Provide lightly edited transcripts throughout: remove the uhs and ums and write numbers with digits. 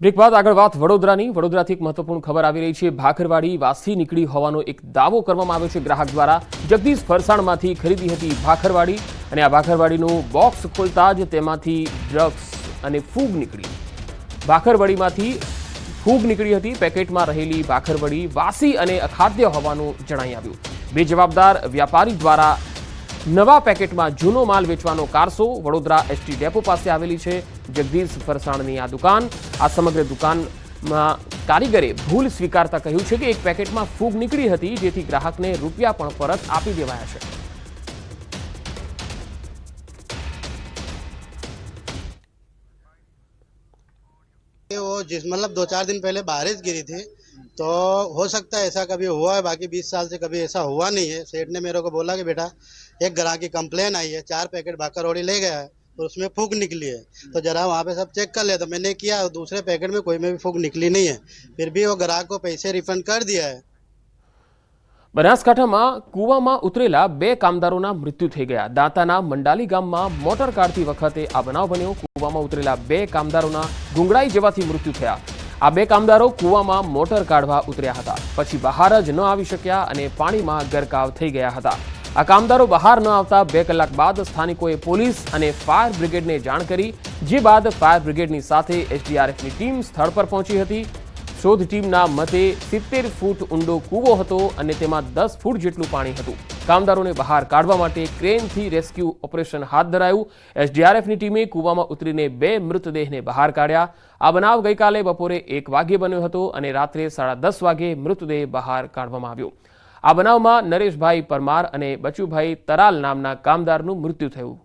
Break બાદ આગળ વાત વડોદરાથી એક મહત્વપૂર્ણ ખબર આવી રહી છે। ભાખરવાડી વાસી નીકળી હોવાનો એક દાવો કરવામાં આવ્યો છે ગ્રાહક દ્વારા। જગદીશ ફરસાણમાંથી ખરીદી હતી ભાખરવાડી અને આ ભાખરવાડીનું બોક્સ ખોલતા જ તેમાંથી ડ્રગ્સ અને ફૂગ નીકળી। ભાખરવાડીમાંથી ફૂગ નીકળી હતી। પેકેટમાં રહેલી ભાખરવાડી વાસી અને અખાદ્ય હોવાનું જણાઈ આવ્યું। બેજવાબદાર વ્યાપારી દ્વારા નવા પેકેટમાં જૂનો માલ વેચવાનો કારસો। વડોદરા એસટી ડેપો પાસે આવેલી છે જગદીશ ફરસાણની આ દુકાન। આ સમગ્ર દુકાનમાં કારીગરે ભૂલ સ્વીકારતા કહ્યું છે કે એક પેકેટમાં ફૂગ નીકળી હતી, જેથી ગ્રાહકને રૂપિયા પણ પરત આપી દેવાયા છે। वो मतलब 2-4 दिन पहले बारिश गिरी थी, तो हो सकता है ऐसा कभी हुआ है। बाकी 20 साल से कभी ऐसा हुआ नहीं है। सेठ ने मेरे को बोला कि बेटा एक ग्राहक की कंप्लेन आई है, 4 पैकेट भाखरवाड़ी ले गया है और उसमें फूग निकली है, तो जरा वहाँ पे सब चेक कर ले। तो मैंने किया, दूसरे पैकेट में कोई में भी फूग निकली नहीं है। फिर भी वो ग्राहक को पैसे रिफंड कर दिया है। બનાસકાંઠામાં કૂવામાં ઉતરેલા 2 કામદારોના મૃત્યુ થઈ ગયા। દાંતાના મંડાલી ગામમાં મોટર કાઢતી વખતે આ બનાવ બન્યો। કૂવામાં ઉતરેલા 2 કામદારોના ગુંગળાઈ જવાથી મૃત્યુ થયા। આ 2 કામદારો કૂવામાં મોટર કાઢવા ઉતર્યા હતા, પછી બહાર જ ન આવી શક્યા અને પાણીમાં ગરકાવ થઈ ગયા હતા। આ કામદારો બહાર ન આવતા 2 કલાક બાદ સ્થાનિકોએ પોલીસ અને ફાયર બ્રિગેડને જાણ કરી, જે બાદ ફાયર બ્રિગેડની સાથે એસડીઆરએફની ટીમ સ્થળ પર પહોંચી હતી। શોધ ટીમના મતે 70 ફૂટ ઊંડો કૂવો હતો અને તેમાં 10 ફૂટ જેટલું પાણી હતું। કામદારોને બહાર કાઢવા માટે ક્રેનથી રેસ્ક્યુ ઓપરેશન હાથ ધરાયું। એસડીઆરએફની ટીમે કૂવામાં ઉતરીને 2 મૃતદેહને બહાર કાઢ્યા। આ બનાવ ગઈકાલે બપોરે 1 વાગ્યે બન્યો હતો અને રાત્રે 10:30 વાગે મૃતદેહ બહાર કાઢવામાં આવ્યો। આ બનાવમાં નરેશભાઈ પરમાર અને બચુભાઈ તરાલ નામના કામદારનું મૃત્યુ થયું।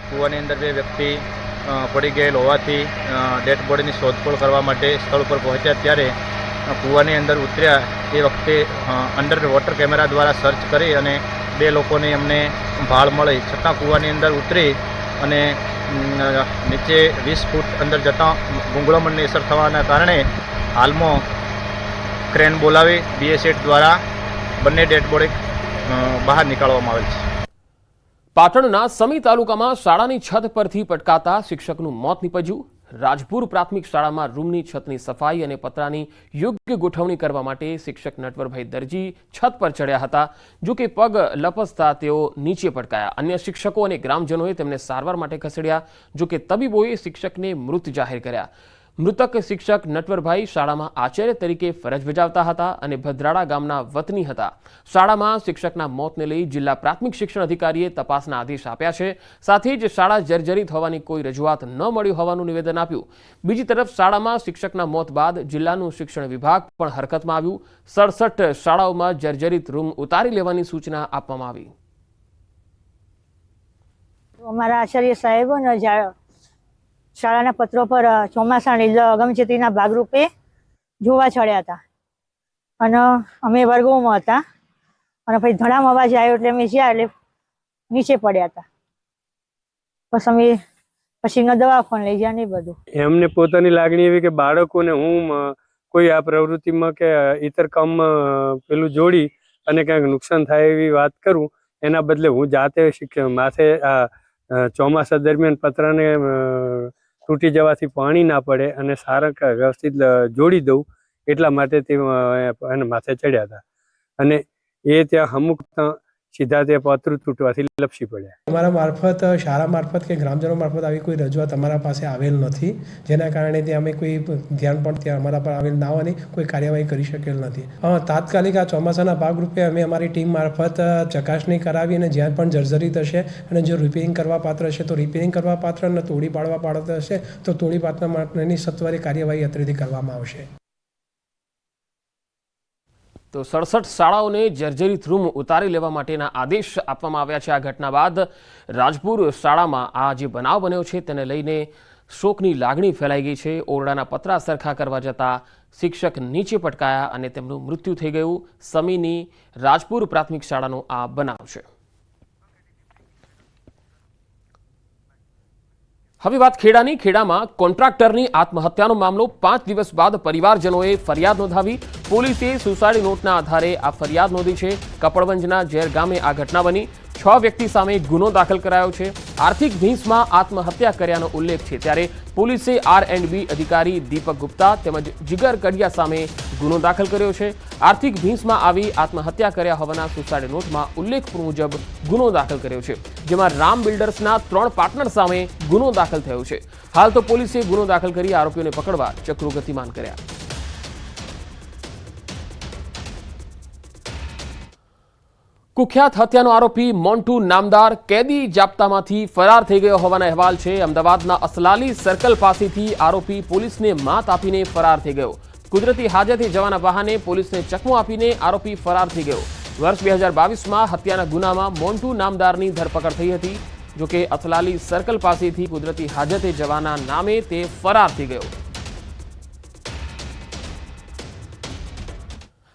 કૂવાની અંદર 2 વ્યક્તિ પડી ગયેલ હોવાથી ડેડ બોડીની શોધખોળ કરવા માટે સ્થળ પર પહોંચ્યા। ત્યારે કૂવાની અંદર ઉતર્યા એ વખતે અંડર વોટર કેમેરા દ્વારા સર્ચ કરી અને 2 લોકોને અમને ભાળ મળી, છતાં કૂવાની અંદર ઉતરી અને નીચે 20 ફૂટ અંદર જતાં ગુંગળામણની અસર થવાના કારણે હાલમાં ક્રેન બોલાવી બીએસએફ દ્વારા બંને ડેડ બોડી બહાર નીકાળવામાં આવેલ છે। પાટણના સમી તાલુકામાં શાળાની છત પરથી પટકાતા શિક્ષકનું મોત નીપજ્યું। રાજપુર પ્રાથમિક શાળામાં રૂમની છતની સફાઈ અને પતરાની યોગ્ય ગોઠવણી કરવા માટે શિક્ષક નટવરભાઈ દરજી છત પર ચડ્યા હતા, જો કે પગ લપસતા તેઓ નીચે પટકાયા। અન્ય શિક્ષકો અને ગ્રામજનોએ તેમને સારવાર માટે ખસેડ્યા, જો કે તબીબોએ શિક્ષકને મૃત જાહેર કર્યા। મૃતક શિક્ષક નટવરભાઈ શાળામાં આચાર્ય તરીકે ફરજ બજાવતા હતા અને ભદ્રાડા ગામના વતની હતા। શાળામાં શિક્ષકના મોતને લઈ જિલ્લા પ્રાથમિક શિક્ષણ અધિકારીએ તપાસના આદેશ આપ્યા છે। સાથે જ શાળા જર્જરિત હોવાની કોઈ રજૂઆત ન મળી હોવાનું નિવેદન આપ્યું। બીજી તરફ શાળામાં શિક્ષકના મોત બાદ જિલ્લાનું શિક્ષણ વિભાગ પણ હરકતમાં આવ્યું। 67 શાળાઓમાં જર્જરિત રૂમ ઉતારી લેવાની સૂચના આપવામાં આવી। અમારા આચાર્ય સાહેબોને શાળાના પત્રો પર ચોમાસાની અગમચેતીના ભાગરૂપે જોવા ચડ્યા હતા અને અમે વર્ગોમાં હતા અને પછી ધડામ અવાજ આવ્યો એટલે અમે જ્યાં એટલે નીચે પડ્યા હતા। બસ અમે પછી દવાખાને લઈ ગયા ને બધું। એમને પોતાની લાગણી એવી કે બાળકોને હું કોઈ આ પ્રવૃત્તિમાં કે ઇતર કામમાં પેલું જોડી અને ક્યાંક નુકસાન થાય એવી વાત કરું, એના બદલે હું જાતે માથે ચોમાસા દરમિયાન પતરાને તૂટી જવાથી પાણી ના પડે અને સારા વ્યવસ્થિત જોડી દઉં એટલા માટે તે એને માથે ચડ્યા હતા અને એ ત્યાં અમુક સીધા તે પતરું તૂટવાથી લપસી પડ્યા। અમારા મારફત શાળા મારફત કે ગ્રામજનો મારફત આવી કોઈ રજૂઆત અમારા પાસે આવેલ નથી, જેના કારણે તે અમે કોઈ ધ્યાન પણ ત્યાં અમારા પર આવેલ ના હોવાની કોઈ કાર્યવાહી કરી શકેલ નથી। તાત્કાલિક આ ચોમાસાના ભાગરૂપે અમે અમારી ટીમ મારફત ચકાસણી કરાવી અને જ્યાં પણ જર્જરિત હશે અને જો રિપેરિંગ કરવા પાત્ર હશે તો રિપેરિંગ કરવા પાત્ર અને તોડી પાડવા પાત્ર હશે તો તોડી પાડવા માટેની સત્વરે કાર્યવાહી અત્રેથી કરવામાં આવશે। તો 67 શાળાઓને જર્જરિત રૂમ ઉતારી લેવા માટેના આદેશ આપવામાં આવ્યા છે। આ ઘટના બાદ રાજપુર શાળામાં આ જે બનાવ બન્યો છે તેને લઈને શોકની લાગણી ફેલાઈ ગઈ છે। ઓરડાના પતરા સરખા કરવા જતા શિક્ષક નીચે પટકાયા અને તેમનું મૃત્યુ થઈ ગયું। સમીની રાજપુર પ્રાથમિક શાળાનો આ બનાવ છે। હવે વાત ખેડાની। ખેડામાં કોન્ટ્રાક્ટરની આત્મહત્યાનો મામલો 5 દિવસ બાદ પરિવારજનોએ ફરિયાદ નોંધાવી। પોલીસે સુસાઇડ નોટના આધારે આ ફરિયાદ નોંધી છે। કપડવંજના ઝેર ગામે આ ઘટના બની। 6 6 વ્યક્તિ સામે ગુનો દાખલ કરાયો છે. આર્થિક ભીંસમાં આત્મહત્યા કર્યાનો ઉલ્લેખ છે, ત્યારે પોલીસે R&B અધિકારી દીપક ગુપ્તા તેમજ જીગર કડિયા સામે ગુનો દાખલ કર્યો છે. આર્થિક ભીંસમાં આવી આત્મહત્યા કર્યા હોવાના સુસાઇડ નોટમાં ઉલ્લેખ મુજબ ગુનો દાખલ કર્યો છે, જેમાં રામ બિલ્ડર્સના 3 પાર્ટનર સામે ગુનો દાખલ થયો છે. હાલ તો પોલીસે ગુનો દાખલ કરી આરોપીઓને પકડવા ચક્રો ગતિમાન કર્યા. કુખ્યાત હત્યાનો આરોપી મોન્ટુ નામદાર કેદી જાપ્તામાંથી ફરાર થઈ ગયો હોવાના અહેવાલ છે. અમદાવાદના અસલાલી સર્કલ પાસેથી આરોપી પોલીસને માત આપીને ફરાર થઈ ગયો. કુદરતી હાજતે જવાના બહાને પોલીસને ચકમો આપીને આરોપી ફરાર થઈ ગયો. વર્ષ 2022માં હત્યાના ગુનામાં મોન્ટુ નામદારની ધરપકડ થઈ હતી. જોકે અસલાલી સર્કલ પાસેથી કુદરતી હાજતે જવાના નામે તે ફરાર થઈ ગયો.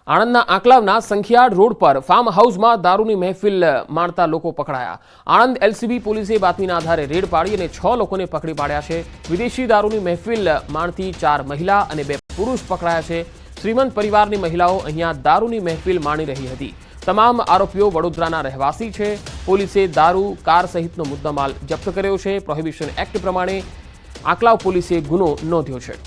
આણંદના આંકલાવના સંખિયાડ રોડ પર ફાર્મ હાઉસમાં દારૂની મહેફિલ માણતા લોકો પકડાયા. આણંદ LCB પોલીસે બાતમીના આધારે રેડ પાડી અને 6 લોકોને પકડી પાડ્યા છે. વિદેશી દારૂની મહેફિલ માણતી 4 મહિલા અને 2 પુરુષ પકડાયા છે. શ્રીમંત પરિવારની મહિલાઓ અહીંયા દારૂની મહેફિલ માણી રહી હતી. તમામ આરોપીઓ વડોદરાના રહેવાસી છે. પોલીસે દારૂ, કાર સહિતનો મુદ્દામાલ જપ્ત કર્યો છે. પ્રોહિબિશન એક્ટ પ્રમાણે આંકલાવ પોલીસે ગુનો નોંધ્યો છે.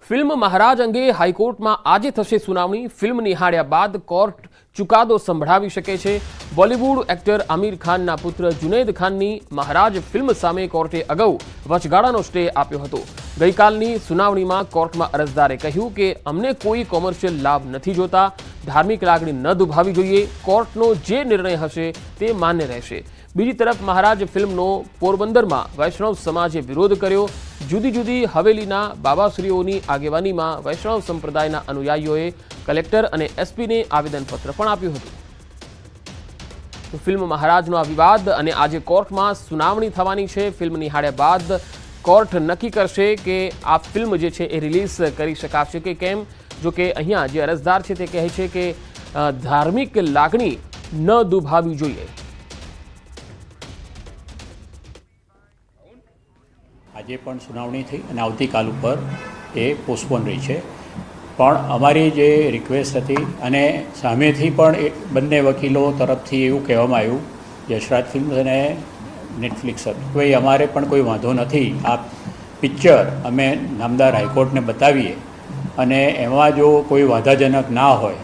ફિલ્મ મહારાજ અંગે હાઈકોર્ટમાં આજે થશે સુનાવણી. ફિલ્મ નિહાળ્યા બાદ કોર્ટ ચુકાદો સંભળાવી શકે છે. બોલિવૂડ એક્ટર આમિર ખાનના પુત્ર જુનૈદ ખાનની મહારાજ ફિલ્મ સામે કોર્ટે અગાઉ વચગાળાનો સ્ટે આપ્યો હતો. ગઈકાલની સુનાવણીમાં કોર્ટમાં અરજદારે કહ્યું કે અમને કોઈ કોમર્શિયલ લાભ નથી જોતા, ધાર્મિક લાગણી ન દુભાવી જોઈએ. કોર્ટનો જે નિર્ણય હશે તે માન્ય રહેશે. બીજી તરફ મહારાજ ફિલ્મનો પોરબંદરમાં વૈષ્ણવ સમાજે વિરોધ કર્યો. જુદી જુદી હવેલીના બાબાશ્રીઓની આગેવાનીમાં વૈષ્ણવ સંપ્રદાયના અનુયાયીઓએ કલેક્ટર અને SPને આવેદનપત્ર પણ આપ્યું હતું. ફિલ્મ મહારાજનો આ વિવાદ અને આજે કોર્ટમાં સુનાવણી થવાની છે. ફિલ્મ નિહાળ્યા બાદ કોર્ટ નક્કી કરશે કે આ ફિલ્મ જે છે એ રિલીઝ કરી શકાશે કે કેમ. જો કે અહીંયા જે અરજદાર છે તે કહે છે કે ધાર્મિક લાગણી ન દુભાવવી જોઈએ. આજે પણ સુનાવણી થઈ અને આવતીકાલ ઉપર એ પોસ્ટપોન રહી છે. પણ અમારી જે રિક્વેસ્ટ હતી અને સામેથી પણ એ બંને વકીલો તરફથી એવું કહેવામાં આવ્યું, યશરાજ ફિલ્મ્સ અને નેટફ્લિક્સ, ભાઈ અમારે પણ કોઈ વાંધો નથી, આ પિક્ચર અમે નામદાર હાઈકોર્ટને બતાવીએ અને એમાં જો કોઈ વાંધાજનક ના હોય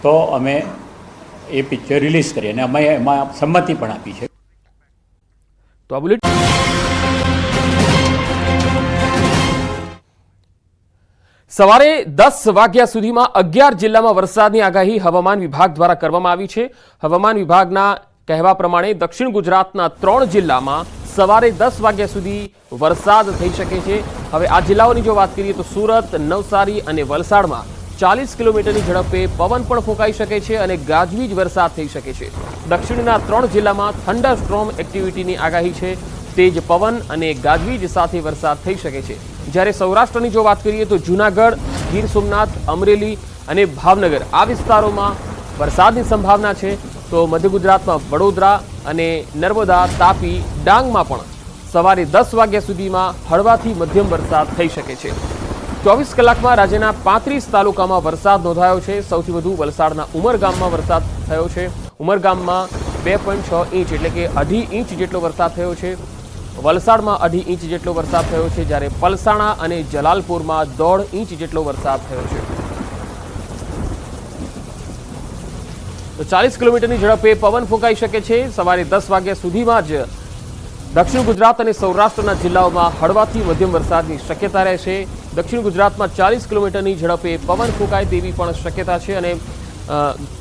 તો અમે એ પિક્ચર રિલીઝ કરીએ અને અમે એમાં સંમતિ પણ આપી છે. તો આ બુલેટિન સવારે 10 વાગ્યા સુધીમાં 11 જિલ્લામાં વરસાદની આગાહી હવામાન વિભાગ દ્વારા કરવામાં આવી છે. હવામાન વિભાગના કહેવા પ્રમાણે દક્ષિણ ગુજરાતના 3 જિલ્લામાં સવારે 10 વાગ્યા સુધી વરસાદ થઈ શકે છે. હવે આ જિલ્લાઓની જો વાત કરીએ તો સુરત, નવસારી અને વલસાડમાં 40 કિલોમીટરની ઝડપે પવન પણ ફૂંકાઈ શકે છે અને ગાજવીજ વરસાદ થઈ શકે છે. દક્ષિણના 3 જિલ્લામાં થંડર સ્ટ્રોમ એક્ટિવિટીની આગાહી છે. તેજ પવન અને ગાજવીજ સાથે વરસાદ થઈ શકે છે. જ્યારે સૌરાષ્ટ્રની જો વાત કરીએ તો જૂનાગઢ, ગીર સોમનાથ, અમરેલી અને ભાવનગર આ વિસ્તારોમાં વરસાદની સંભાવના છે. તો મધ્ય ગુજરાતમાં વડોદરા અને નર્મદા, તાપી, ડાંગમાં પણ સવારે 10 વાગ્યા સુધીમાં હળવાથી મધ્યમ વરસાદ થઈ શકે છે. 24 કલાકમાં રાજ્યના 35 તાલુકામાં વરસાદ નોંધાયો છે. સૌથી વધુ વલસાડના ઉમરગામમાં વરસાદ થયો છે. ઉમરગામમાં 2.6 ઇંચ એટલે કે 2.5 ઇંચ જેટલો વરસાદ થયો છે. વલસાડમાં 2.5 ઇંચ જેટલો વરસાદ થયો છે. જ્યારે પલસાણા અને જલાલપુરમાં 1.5 ઇંચ જેટલો વરસાદ થયો છે. તો 40 કિલોમીટરની ઝડપે પવન ફૂંકાઈ શકે છે. સવારે 10 વાગ્યા સુધીમાં જ દક્ષિણ ગુજરાત અને સૌરાષ્ટ્રના જિલ્લાઓમાં હળવાથી મધ્યમ વરસાદની શક્યતા રહેશે. દક્ષિણ ગુજરાતમાં 40 કિલોમીટરની ઝડપે પવન ફૂંકાય તેવી પણ શક્યતા છે અને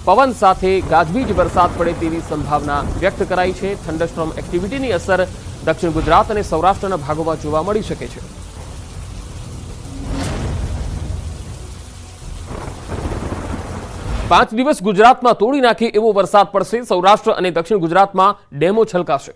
પવન સાથે ગાજવીજ વરસાદ પડે તેવી સંભાવના વ્યક્ત કરાઈ છે. થંડરસ્ટ્રોમ એક્ટિવિટીની અસર દક્ષિણ ગુજરાત અને સૌરાષ્ટ્રના ભાગોમાં જોવા મળી શકે છે. પાંચ દિવસ ગુજરાતમાં તોડી નાખે એવો વરસાદ પડશે. સૌરાષ્ટ્ર અને દક્ષિણ ગુજરાતમાં ડેમો છલકાશે.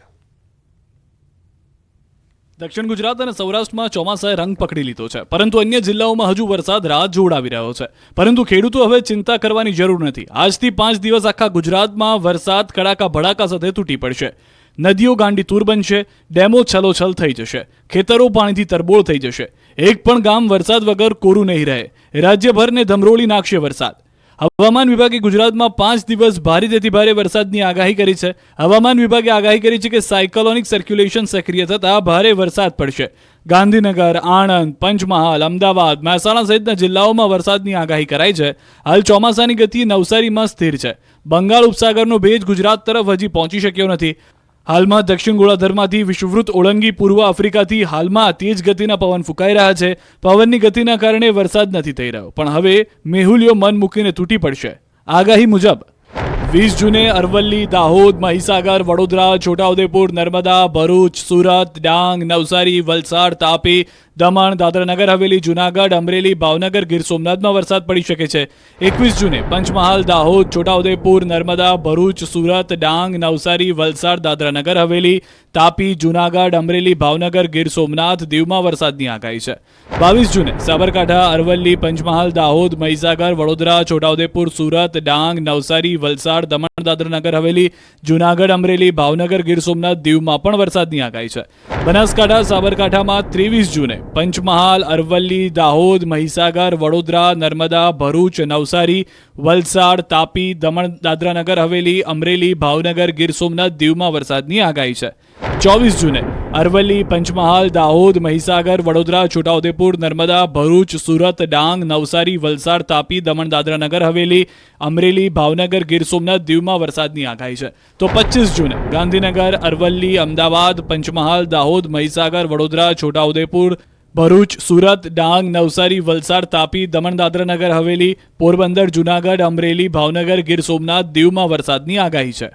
દક્ષિણ ગુજરાત અને સૌરાષ્ટ્રમાં ચોમાસાએ રંગ પકડી લીધો છે, પરંતુ અન્ય જિલ્લાઓમાં હજુ વરસાદ રાહ જોડાવી રહ્યો છે. પરંતુ ખેડૂતો હવે ચિંતા કરવાની જરૂર નથી. આજથી 5 દિવસ આખા ગુજરાતમાં વરસાદ કડાકા ભડાકા સાથે તૂટી પડશે. નદીઓ ગાંડી તૂર બનશે, ડેમો છલોછલ થઈ જશે, ખેતરો પાણીથી તરબોળ થઈ જશે. એક પણ ગામ વરસાદ વગર કોરું નહીં રહે. રાજ્યભરને ધમરોળી નાખશે વરસાદ. હવામાન વિભાગે ગુજરાતમાં 5 દિવસ ભારેથી ભારે વરસાદની આગાહી કરી છે. હવામાન વિભાગે આગાહી કરી છે કે સાયક્લોનિક સર્ક્યુલેશન સક્રિય થતાં ભારે વરસાદ પડશે. ગાંધીનગર, આણંદ, પંચમહાલ, અમદાવાદ, મહેસાણા સહિતના જિલ્લાઓમાં વરસાદની આગાહી કરાઈ છે. હાલ ચોમાસાની ગતિ નવસારીમાં સ્થિર છે. બંગાળ ઉપસાગરનો ભેજ ગુજરાત તરફ હજી પહોંચી શક્યો નથી. હાલમાં દક્ષિણ ગોળાર્ધમાંથી વિષુવવૃત્ત ઓળંગી પૂર્વ આફ્રિકાથી હાલમાં તેજ ગતિના પવન ફૂંકાઈ રહ્યા છે. પવનની ગતિના કારણે વરસાદ નથી થઈ રહ્યો, પણ હવે મેહુલિયો મન મૂકીને તૂટી પડશે. આગાહી મુજબ 20 જૂને અરવલ્લી, દાહોદ, મહીસાગર, વડોદરા, છોટાઉદેપુર, નર્મદા, ભરૂચ, સુરત, ડાંગ, નવસારી, વલસાડ, તાપી, દમણ, દાદરાનગર હવેલી, જૂનાગઢ, અમરેલી, ભાવનગર, ગીર સોમનાથમાં વરસાદ પડી શકે છે. 21 જૂને પંચમહાલ, દાહોદ, છોટાઉદેપુર, નર્મદા, ભરૂચ, સુરત, ડાંગ, નવસારી, વલસાડ, દાદરાનગર હવેલી, તાપી, જૂનાગઢ, અમરેલી, ભાવનગર, ગીર સોમનાથ, દીવમાં વરસાદની આગાહી છે. 22 જૂને સાબરકાંઠા, અરવલ્લી, પંચમહાલ, દાહોદ, મહીસાગર, વડોદરા, છોટાઉદેપુર, સુરત, ડાંગ, નવસારી, વલસાડ, દમણ, દાદરાનગર હવેલી, જૂનાગઢ, અમરેલી, ભાવનગર, ગીર સોમનાથ, દીવમાં પણ વરસાદની આગાહી છે. બનાસકાંઠા, સાબરકાંઠામાં 23 જૂને પંચમહાલ, અરવલ્લી, દાહોદ, મહીસાગર, વડોદરા, નર્મદા, ભરૂચ, નવસારી, વલસાડ, તાપી, દમણ, દાદરાનગર હવેલી, અમરેલી, ભાવનગર, ગીર સોમનાથ, દીવમાં વરસાદની આગાહી છે. 24 જૂને અરવલ્લી, પંચમહાલ, દાહોદ, મહીસાગર, વડોદરા, છોટાઉદેપુર, નર્મદા, ભરૂચ, સુરત, ડાંગ, નવસારી, વલસાડ, તાપી, દમણ, દાદરાનગર હવેલી, અમરેલી, ભાવનગર, ગીર સોમનાથ, દીવમાં વરસાદની આગાહી છે. તો 25 જૂને ગાંધીનગર, અરવલ્લી, અમદાવાદ, પંચમહાલ, દાહોદ, મહીસાગર, વડોદરા, છોટાઉદેપુર, ભરૂચ, સુરત, ડાંગ, નવસારી, વલસાડ, તાપી, દમણ, દાદરાનગર હવેલી, પોરબંદર, જૂનાગઢ, અમરેલી, ભાવનગર, ગીર સોમનાથ, દીવમાં વરસાદની આગાહી છે.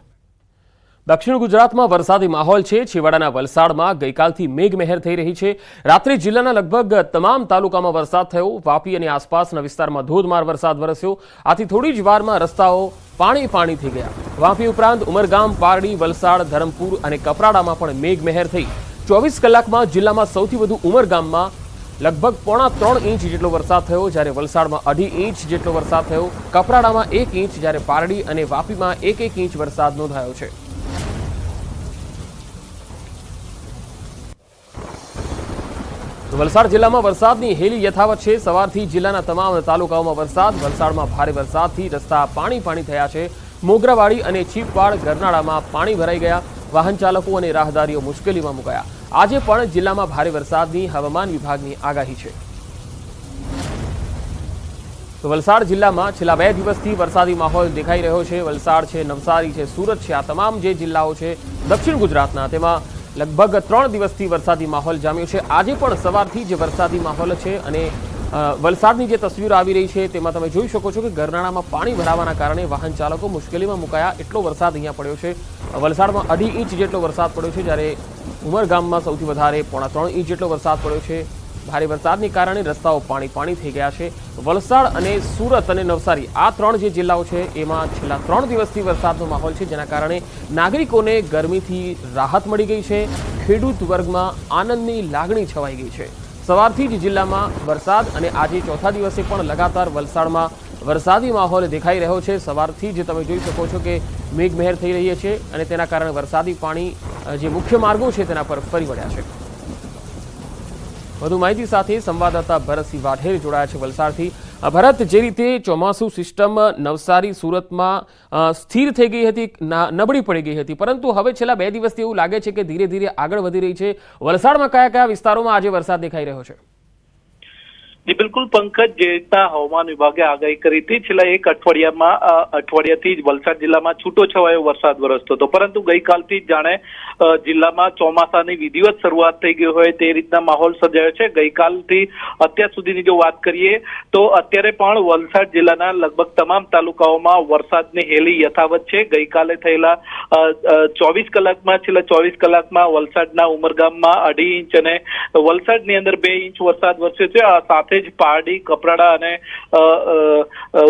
દક્ષિણ ગુજરાતમાં વરસાદી માહોલ છે. છેવાડાના વલસાડમાં ગઈકાલથી મેઘમહેર થઈ રહી છે. રાત્રે જિલ્લાના લગભગ તમામ તાલુકામાં વરસાદ થયો. વાપી અને આસપાસના વિસ્તારમાં ધોધમાર વરસાદ વરસ્યો. આથી થોડી જ વારમાં રસ્તાઓ પાણી થઈ ગયા. વાપી ઉપરાંત ઉમરગામ, પારડી, વલસાડ, ધરમપુર અને કપરાડામાં પણ મેઘમહેર થઈ. 24 કલાકમાં જિલ્લામાં સૌથી વધુ ઉમરગામમાં લગભગ 3.5 ઇંચ જેટલો વરસાદ થયો, જ્યારે વલસાડમાં 2.5 ઇંચ જેટલો વરસાદ થયો. કપરાડામાં 1 ઇંચ, જ્યારે પારડી અને વાપીમાં 1 ઇંચ વરસાદ નોંધાયો છે. વલસાડ જિલ્લામાં વરસાદની હેલી યથાવત છે. સવારથી જિલ્લાના તમામ તાલુકાઓમાં વરસાદ. વલસાડમાં ભારે વરસાદથી રસ્તા પાણી થયા છે. મોગરાવાડી અને છીપવાડ, ગરનાળામાં પાણી ભરાઈ ગયા. વાહન ચાલકો અને રાહદારીઓ મુશ્કેલીમાં મુકાયા. આજે પણ જિલ્લામાં ભારે વરસાદની હવામાન વિભાગની આગાહી છે. તો વલસાડ જિલ્લામાં છેલ્લા 2 દિવસથી વરસાદી માહોલ દેખાઈ રહ્યો છે. વલસાડ છે, નવસારી છે, સુરત છે, આ તમામ જે જિલ્લાઓ છે દક્ષિણ ગુજરાતના, તેમાં લગભગ 3 દિવસથી વરસાદી માહોલ જામ્યો છે. આજે પણ સવારથી જે વરસાદી માહોલ છે અને વલસાડની જે તસવીરો આવી રહી છે તેમાં તમે જોઈ શકો છો કે ગરનાળામાં પાણી ભરાવાના કારણે વાહન ચાલકો મુશ્કેલીમાં મુકાયા. એટલો વરસાદ અહીંયા પડ્યો છે. વલસાડમાં 2.5 ઇંચ જેટલો વરસાદ પડ્યો છે, જ્યારે ઉમરગામમાં સૌથી વધારે 3.5 ઇંચ જેટલો વરસાદ પડ્યો છે. ભારે વરસાદને કારણે રસ્તાઓ પાણી થઈ ગયા છે. વલસાડ અને સુરત અને નવસારી આ 3 જે જિલ્લાઓ છે એમાં છેલ્લા 3 દિવસથી વરસાદનો માહોલ છે, જેના કારણે નાગરિકોને ગરમીથી રાહત મળી ગઈ છે. ખેડૂત વર્ગમાં આનંદની લાગણી છવાઈ ગઈ છે. સવારથી જ જિલ્લામાં વરસાદ અને આજે ચોથા દિવસે પણ લગાતાર વલસાડમાં વરસાદી માહોલ દેખાઈ રહ્યો છે. સવારથી જ તમે જોઈ શકો છો કે મેઘમહેર થઈ રહી છે અને તેના કારણે વરસાદી પાણી જે મુખ્ય માર્ગો છે તેના પર ફરી વળ્યા છે. વધુ માહિતી સાથે સંવાદદાતા ભરતસિંહ વાઢેર જોડાયા છે વલસાડથી. ભરત, જે રીતે ચોમાસુ સિસ્ટમ નવસારી, સુરતમાં સ્થિર થઈ ગઈ હતી, નબળી પડી ગઈ હતી, પરંતુ હવે છેલ્લા 2 દિવસથી એવું લાગે છે કે ધીરે ધીરે આગળ વધી રહી છે. વલસાડમાં કયા વિસ્તારોમાં આજે વરસાદ દેખાઈ રહ્યો છે? જી બિલકુલ પંકજ, જે રીતના હવામાન વિભાગે આગાહી કરી હતી છેલ્લા 1 અઠવાડિયાથી જ વલસાડ જિલ્લામાં છૂટો છવાયો વરસાદ વરસતો હતો, પરંતુ ગઈકાલથી જ જાણે જિલ્લામાં ચોમાસાની વિધિવત શરૂઆત થઈ ગઈ હોય તે રીતના માહોલ સર્જાયો છે. ગઈકાલથી અત્યાર સુધીની જો વાત કરીએ તો અત્યારે પણ વલસાડ જિલ્લાના લગભગ તમામ તાલુકાઓમાં વરસાદની હેલી યથાવત છે. ગઈકાલે થયેલા 24 કલાકમાં વલસાડના ઉમરગામમાં 2.5 ઇંચ અને વલસાડની અંદર 2 ઇંચ વરસાદ વરસ્યો છે. સાથે જ પારડી, કપરાડા અને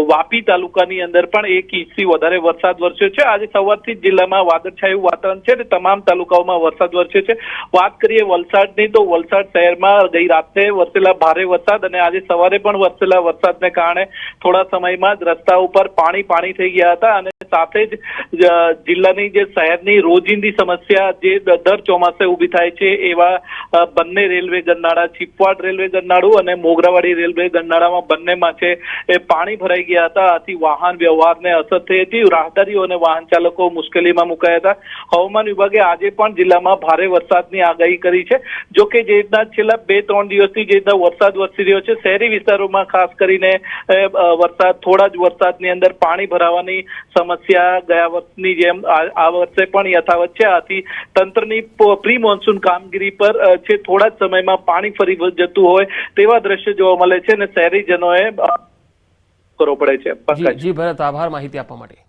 વાપી તાલુકાની અંદર પણ 1 ઇંચથી વધારે વરસાદ વરસ્યો છે. આજે સવારથી જ જિલ્લામાં વાદળછાયું વાતાવરણ છે અને તમામ તાલુકાઓમાં વરસાદ વરસ્યો છે. વાત કરીએ વલસાડની તો વલસાડ શહેરમાં ગઈ રાત્રે વરસેલા ભારે વરસાદ અને આજે સવારે પણ વરસેલા વરસાદને કારણે થોડા સમયમાં જ રસ્તા ઉપર પાણી થઈ ગયા હતા અને સાથે જ જિલ્લાની જે શહેરની રોજિંદી સમસ્યા જે દર ચોમાસે ઊભી થાય છે એવા બંને રેલવે ગરનાળા, ચીપવાડ રેલવે ગરનાળું અને મોગરાવાડી રેલવે ગરનાળામાં બંનેમાં છે એ પાણી ભરાઈ ગયા હતા. આથી વાહન વ્યવહારને અસર થઈ હતી. રાહદારીઓ અને વાહન ચાલકો મુશ્કેલીમાં મુકાયા હતા. હવામાન વિભાગે આજે પણ જિલ્લામાં ભારે વરસાદની આગાહી કરી છે. જો કે જે રીતના છેલ્લા 2-3 દિવસથી જે રીતના વરસાદ વરસી રહ્યો છે, શહેરી વિસ્તારોમાં ખાસ કરીને થોડા જ વરસાદની અંદર પાણી ભરાવાની સમસ્યા ગયા વર્ષની જેમ આ વર્ષે પણ યથાવત છે. આથી તંત્રની પ્રી મોન્સૂન કામગીરી પર છે થોડા જ સમયમાં પાણી ફરી જતું હોય તેવા દ્રશ્ય જોવા મળે છે અને શહેરીજનોએ કરવો પડે છે. જી ભરત, આભાર માહિતી આપવા માટે.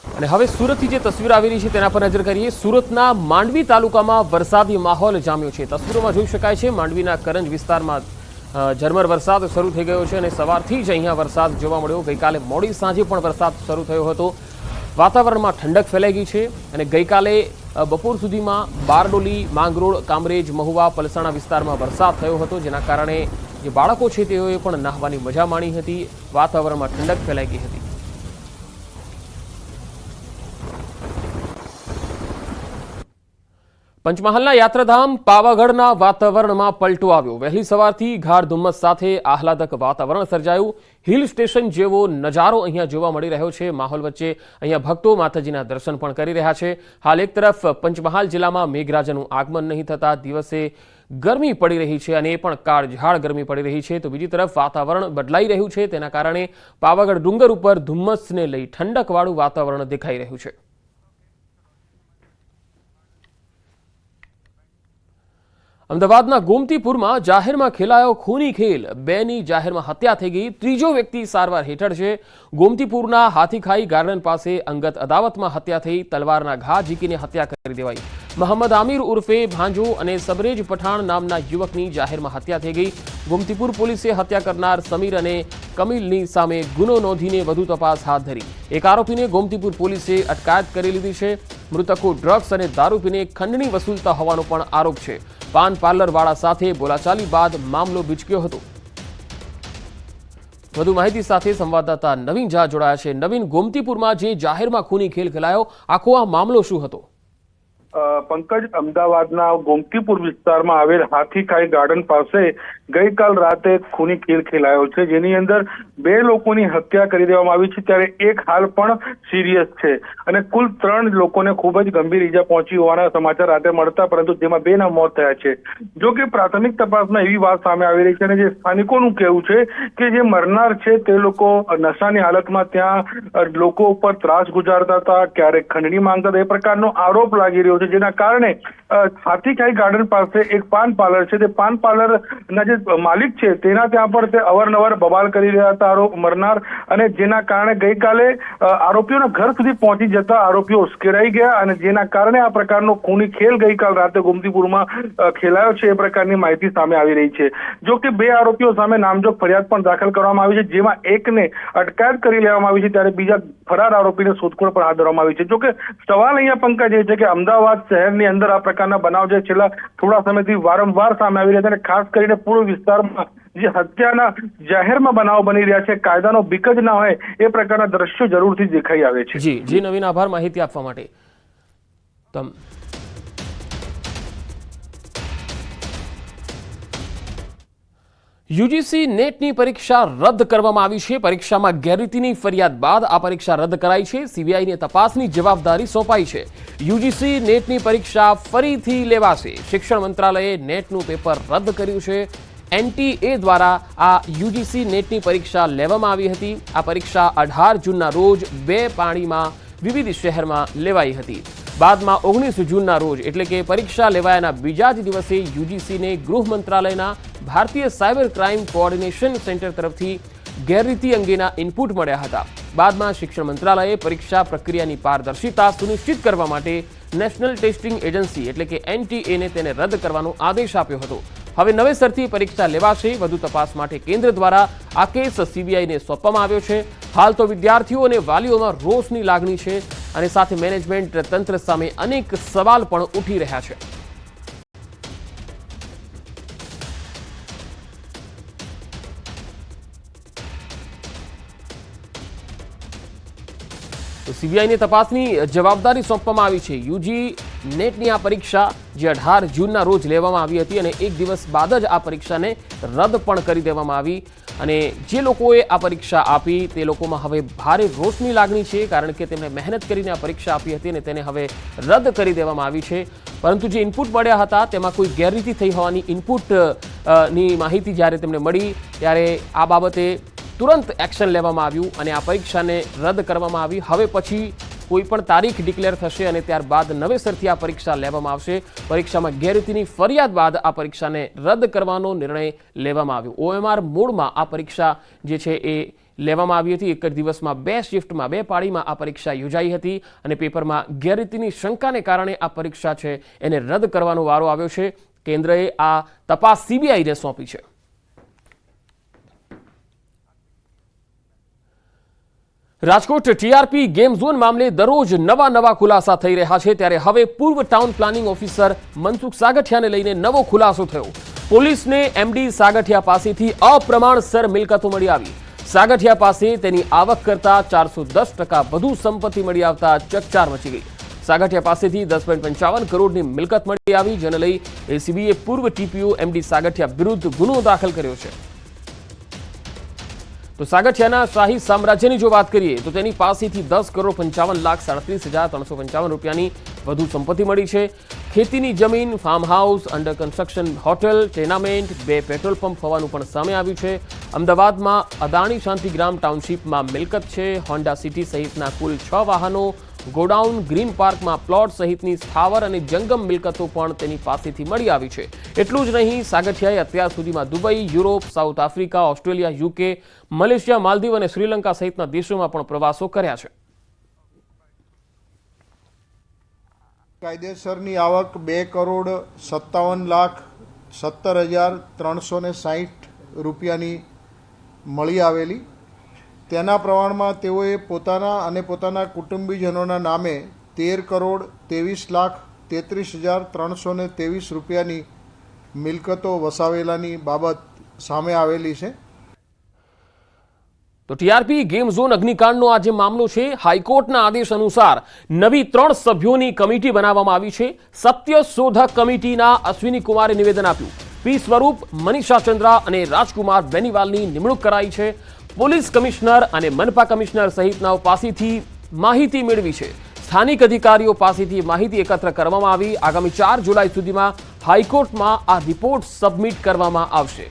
અને હવે સુરતથી જે તસવીર આવી રહી છે તેના પર નજર કરીએ. સુરતના માંડવી તાલુકામાં વરસાદી માહોલ જામ્યો છે. તસવીરોમાં જોઈ શકાય છે માંડવીના કરંજ વિસ્તારમાં ઝરમર વરસાદ શરૂ થઈ ગયો છે અને સવારથી જ અહીંયા વરસાદ જોવા મળ્યો. ગઈકાલે મોડી સાંજે પણ વરસાદ શરૂ થયો હતો. વાતાવરણમાં ઠંડક ફેલાઈ ગઈ છે અને ગઈકાલે બપોર સુધીમાં બારડોલી, માંગરોળ, કામરેજ, મહુવા, પલસાણા વિસ્તારમાં વરસાદ થયો હતો, જેના કારણે જે બાળકો છે તેઓએ પણ નહાવાની મજા માણી હતી. વાતાવરણમાં ઠંડક ફેલાઈ ગઈ હતી. પંચમહાલના યાત્રાધામ પાવાગઢના વાતાવરણમાં પલટો આવ્યો. વહેલી સવારથી ગાઢ ધુમ્મસ સાથે આહલાદક વાતાવરણ સર્જાયું. હિલ સ્ટેશન જેવો નજારો અહીંયા જોવા મળી રહ્યો છે. માહોલ વચ્ચે અહીંયા ભક્તો માતાજીના દર્શન પણ કરી રહ્યા છે. હાલ એક તરફ પંચમહાલ જિલ્લામાં મેઘરાજાનું આગમન નહીં થતા દિવસે ગરમી પડી રહી છે અને એ પણ કાળઝાળ ગરમી પડી રહી છે, તો બીજી તરફ વાતાવરણ બદલાઈ રહ્યું છે. તેના કારણે પાવાગઢ ડુંગર ઉપર ધુમ્મસને લઈ ઠંડકવાળું વાતાવરણ દેખાઈ રહ્યું છે. અમદાવાદના ગોમતીપુરમાં જાહેરમાં ખેલાયો ખૂની ખેલ. 2ની જાહેરમાં હત્યા થઈ ગઈ. ત્રીજો વ્યક્તિ સારવાર હેઠળ છે. ગોમતીપુરના હાથીખાઈ ગાર્ડન પાસે અંગત અદાવતમાં હત્યા થઈ. તલવારના ઘા ઝીકીને હત્યા કરી દેવાઈ. મોહમ્મદ આમિર ઉર્ફે ભાંજો અને સબરેજ પઠાણ નામના યુવકની જાહેરમાં હત્યા થઈ ગઈ. ગોમતીપુર પોલીસે હત્યા કરનાર સમીર અને કમિલની સામે ગુનો નોંધીને વધુ તપાસ હાથ ધરી. એક આરોપીને ગોમતીપુર પોલીસે અટકાયત કરી લીધી છે. મૃતકો ડ્રગ્સ અને દારૂ પીને ખંડણી વસૂલતા હોવાનો પણ આરોપ છે. પાન પાર્લરવાળા સાથે બોલાચાલી બાદ મામલો બીચક્યો હતો. વધુ માહિતી સાથે સંવાદદાતા નવીન ઝા જોડાયા છે. નવીન, ગોમતીપુરમાં જે જાહેરમાં ખૂની ખેલ ખેલાયો, આખો આ મામલો શું હતો? પંકજ, અમદાવાદના ગોમતીપુર વિસ્તારમાં આવેલ હાથીખાઈ ગાર્ડન પાસે ગઈકાલ રાતે ખૂની ખેલ ખેલાયો છે, જેની અંદર 2 લોકોની હત્યા કરી દેવામાં આવી છે, ત્યારે એક હાલ પણ સિરિયસ છે અને કુલ 3 લોકોને ખૂબ જ ગંભીર ઈજા પહોંચી હોવાના સમાચાર રાતે મળતા, પરંતુ જેમાં 2ના મોત થયા છે. જો કે પ્રાથમિક તપાસમાં એવી વાત સામે આવી રહી છે અને જે સ્થાનિકોનું કહેવું છે કે જે મરનાર છે તે લોકો નશાની હાલતમાં ત્યાં લોકો ઉપર ત્રાસ ગુજારતા હતા, ક્યારેક ખંડણી માંગતા હતા, એ પ્રકારનો આરોપ લાગી રહ્યો છે. જેના કારણે હાથીખાઈ ગાર્ડન પાસે એક પાન પાર્લર છે, તે પાન પાર્લરના જે માલિક છે તેના ત્યાં પણ તે અવારનવાર બબાલ કરી રહ્યા હતા આરોપ મરનાર, અને જેના કારણે ગઈકાલે આરોપીઓના ઘર સુધી પહોંચી જતા આરોપીઓ ઉશ્કેરાઈ ગયા અને જેના કારણે આ પ્રકારનો ખૂની ખેલ ગઈકાલ રાતે ગોમતીપુરમાં ખેલાયો છે, એ પ્રકારની માહિતી સામે આવી રહી છે. જો કે 2 આરોપીઓ સામે નામજોગ ફરિયાદ પણ દાખલ કરવામાં આવી છે, જેમાં એકને અટકાયત કરી લેવામાં આવી છે, ત્યારે બીજા ફરાર આરોપીને શોધખોળ પણ હાથ ધરવામાં આવી છે. જો કે સવાલ અહીંયા પંકજ એ છે કે અમદાવાદ શહેરની અંદર આ પ્રકારના બનાવ જે છેલ્લા થોડા સમયથી વારંવાર સામે આવી રહ્યા છે અને ખાસ કરીને પૂર્વ વિસ્તારમાં જે હત્યાના જાહેરમાં બનાવ બની રહ્યા છે, કાયદાનો બીક જ ના હોય એ પ્રકારના દ્રશ્યો જરૂરથી દેખાઈ આવે છે. જી નવીન, આભાર માહિતી આપવા માટે. યુજીસી નેટની પરીક્ષા રદ કરવામાં આવી છે. પરીક્ષામાં ગેરરીતિની ફરિયાદ બાદ આ પરીક્ષા રદ કરાઈ છે. સીબીઆઈને તપાસની જવાબદારી સોંપાઈ છે. યુજીસી નેટની પરીક્ષા ફરીથી લેવાશે. શિક્ષણ મંત્રાલયે નેટનું પેપર રદ કર્યું છે. NTA દ્વારા આ યુજીસી નેટની પરીક્ષા લેવામાં આવી હતી. આ પરીક્ષા 18 જૂનના રોજ 2 પાળીમાં વિવિધ શહેરમાં લેવાઈ હતી. બાદમાં 19 જૂનના રોજ એટલે કે પરીક્ષા લેવાયાના બીજા જ દિવસે યુજીસીને ગૃહ મંત્રાલયના ભારતીય સાયબર ક્રાઇમ કોઓર્ડિનેશન સેન્ટર તરફથી ગેરરીતિ અંગેના ઇનપુટ મળ્યા હતા. બાદમાં શિક્ષણ મંત્રાલયે પરીક્ષા પ્રક્રિયાની પારદર્શિતા સુનિશ્ચિત કરવા માટે નેશનલ ટેસ્ટિંગ એજન્સી એટલે કે NTA ને તેને રદ કરવાનો આદેશ આપ્યો હતો. હવે નવેસરથી પરીક્ષા લેવાશે. વધુ તપાસ માટે કેન્દ્ર દ્વારા આ કેસ સીબીઆઈને સોંપવામાં આવ્યો છે. હાલ તો વિદ્યાર્થીઓ અને વાલીઓમાં રોષની લાગણી છે અને સાથે મેનેજમેન્ટ તંત્ર સામે અનેક સવાલ પણ ઉઠી રહ્યા છે. તો સીબીઆઈને તપાસની જવાબદારી સોંપવામાં આવી છે. યુજી નેટની આ પરીક્ષા જે 18 જૂનના રોજ લેવામાં આવી હતી અને એક દિવસ બાદ જ આ પરીક્ષાને રદ પણ કરી દેવામાં આવી. અને જે લોકોએ આ પરીક્ષા આપી તે લોકોમાં હવે ભારે રોષની લાગણી છે, કારણ કે તેમણે મહેનત કરીને આ પરીક્ષા આપી હતી અને તેને હવે રદ કરી દેવામાં આવી છે. પરંતુ જે ઇનપુટ મળ્યા હતા તેમાં કોઈ ગેરરીતિ થઈ હોવાની ઇનપુટની માહિતી જ્યારે તેમને મળી ત્યારે આ બાબતે તુરંત એક્શન લેવામાં આવ્યું અને આ પરીક્ષાને રદ કરવામાં આવી. હવે પછી કોઈ પણ તારીખ ડિક્લેર થશે અને ત્યારબાદ નવેસરથી આ પરીક્ષા લેવામાં આવશે. પરીક્ષામાં ગેરરીતિની ફરિયાદ બાદ આ પરીક્ષાને રદ કરવાનો નિર્ણય લેવામાં આવ્યો. OMR મોડમાં આ પરીક્ષા જે છે એ લેવામાં આવી હતી. એક જ દિવસમાં 2 શિફ્ટમાં 2 પાળીમાં આ પરીક્ષા યોજાઈ હતી અને પેપરમાં ગેરરીતિની શંકાને કારણે આ પરીક્ષા છે એને રદ કરવાનો વારો આવ્યો છે. કેન્દ્રએ આ તપાસ સીબીઆઈને સોંપી છે. રાજકોટ ટીઆરપી ગેમ ઝોન મામલે દરરોજ નવા ખુલાસા થઈ રહ્યા છે. ત્યારે હવે પૂર્વ ટાઉન પ્લાનિંગ ઓફિસર મનસુખ સાગઠિયાને લઈને નવો ખુલાસો થયો. પોલીસને એમડી સાગઠિયા પાસેથી અપ્રમાણસર મિલકતો મળી આવી. સાગઠિયા પાસે તેની આવક કરતા 410% વધુ સંપત્તિ મળી આવતા ચકચાર મચી ગઈ. સાગઠિયા પાસેથી 10.55 કરોડની મિલકત મળી આવી, જેને લઈ એસીબીએ પૂર્વ ટીપીઓ એમડી સાગઠિયા વિરુદ્ધ ગુનો દાખલ કર્યો છે. તો સાગઠિયાના શાહી સામ્રાજ્યની જો વાત કરીએ તો તેની પાસેથી 10,55,37,355 રૂપિયાની વધુ સંપત્તિ મળી છે. ખેતીની જમીન, farm house, under construction hotel, tenement, 2 petrol pump હોવાનું પણ સામે આવ્યું છે. અમદાવાદમાં અદાણી શાંતિગ્રામ ટાઉનશીપમાં મિલકત છે. હોન્ડા સિટી સહિતના કુલ 6 વાહનો, ગોડાઉન, ગ્રીન પાર્કમાં પ્લોટ સહિતની સ્થાવર અને જંગમ મિલકતો પણ તેની પાસેથી મળી આવી છે. એટલું જ નહીં, સાગઠિયાએ અત્યાર સુધીમાં Dubai, Europe, south Africa, Australia, UK, Malaysia, Maldives અને શ્રીલંકા સહિતના દેશોમાં પણ પ્રવાસો કર્યા છે. કાયદેસરની આવક 2,57,17,360 રૂપિયાની મળી આવેલી. તેના પ્રમાણમાં તેઓએ પોતાના અને પોતાના કુટુંબીજનોના નામે 13,33,33,323 રૂપિયાની મિલકતો વસાવેલાની બાબત સામે આવેલી છે. તો ટીઆરપી ગેમ ઝોન અગ્નિકાંડનો આ જે મામલો છે, હાઈકોર્ટના આદેશ અનુસાર નવી 3 સભ્યોની કમિટી બનાવવામાં આવી છે. સત્ય શોધક કમિટીના અશ્વિની કુમારે નિવેદન આપ્યું. પી સ્વરૂપ, મનીષા ચંદ્રા અને રાજકુમાર બેનીવાલની નિમણૂક કરાઈ છે. પોલીસ કમિશનર અને મનપા કમિશનર સહિતનાઓ પાસેથી માહિતી મેળવી છે. સ્થાનિક અધિકારીઓ પાસેથી માહિતી એકત્ર કરવામાં આવી. આગામી 4 જુલાઈ સુધીમાં હાઈકોર્ટમાં આ રિપોર્ટ સબમિટ કરવામાં આવશે.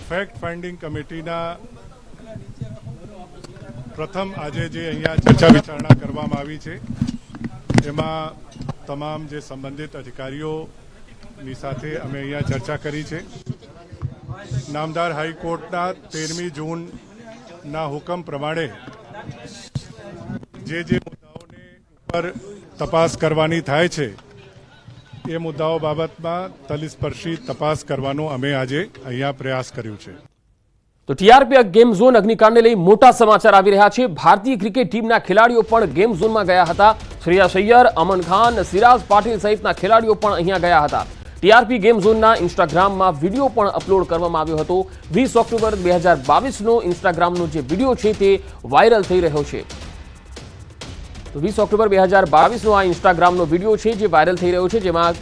ફેક્ટ ફાઇન્ડિંગ કમિટીના પ્રથમ આજે જે અહીંયા ચર્ચા વિચારણા કરવામાં આવી છે એમાં તમામ જે સંબંધિત અધિકારીઓની સાથે અમે અહીંયા ચર્ચા કરી છે. નામદાર હાઈકોર્ટના 13મી જૂનના હુકમ પ્રમાણે જે મુદ્દાઓને ઉપર તપાસ કરવાની થાય છે એ મુદ્દાઓ બાબતમાં તલસ્પર્શી તપાસ કરવાનો અમે આજે અહીંયા પ્રયાસ કર્યો છે. તો ટીઆરપી ગેમ ઝોન અગ્નિકાંડને લઈ મોટા સમાચાર આવી રહ્યા છે. ભારતીય ક્રિકેટ ટીમના ખેલાડીઓ પણ ગેમ ઝોનમાં ગયા હતા. શ્રેયસ અય્યર, અમન ખાન, સિરાજ પાટીલ સહિતના ખેલાડીઓ પણ અહીંયા ગયા હતા. ટીઆરપી ગેમ ઝોનના ઇન્સ્ટાગ્રામમાં વિડીયો પણ અપલોડ કરવામાં આવ્યો હતો. 20 ઓક્ટોબર 2022નો ઇન્સ્ટાગ્રામનો જે વિડીયો છે તે વાયરલ થઈ રહ્યો છે. તો 20 ઓક્ટોબર 2022નો આ ઇન્સ્ટાગ્રામનો વિડીયો છે જે વાયરલ થઈ રહ્યો છે, જેમાં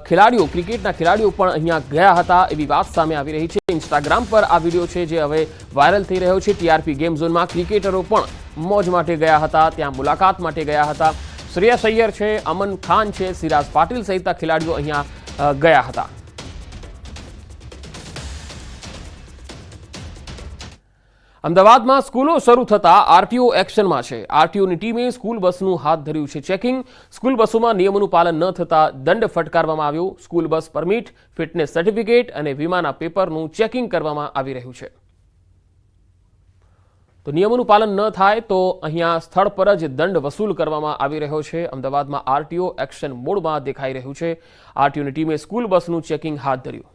ખેલાડીઓ, ક્રિકેટના ખેલાડીઓ પણ અહીંયા ગયા હતા એવી વાત સામે આવી રહી છે. ઇન્સ્ટાગ્રામ પર આ વિડીયો છે જે હવે વાયરલ થઈ રહ્યો છે. ટીઆરપી ગેમ ઝોનમાં ક્રિકેટરો પણ મોજ માટે ગયા હતા, ત્યાં મુલાકાત માટે ગયા હતા. શ્રેયસ અય્યર છે, અમન ખાન છે, સિરાજ પાટીલ સહિતના ખેલાડીઓ અહીંયા ગયા હતા. અમદાવાદમાં સ્કૂલો શરૂ થતા આરટીઓ એક્શનમાં છે. આરટીઓની ટીમે સ્કૂલ બસનું હાથ ધર્યું છે ચેકિંગ. સ્કૂલ બસોમાં નિયમોનું પાલન ન થતા દંડ ફટકારવામાં આવ્યો. School bus permit, fitness certificate અને વીમાના પેપરનું ચેકિંગ કરવામાં આવી રહ્યું છે. તો નિયમોનું પાલન ન થાય તો અહીંયા સ્થળ પર જ દંડ વસૂલ કરવામાં આવી રહ્યો છે. અમદાવાદમાં આરટીઓ એક્શન મોડમાં દેખાઈ રહ્યું છે. આરટીઓની ટીમે સ્કૂલ બસનું ચેકિંગ હાથ ધર્યું.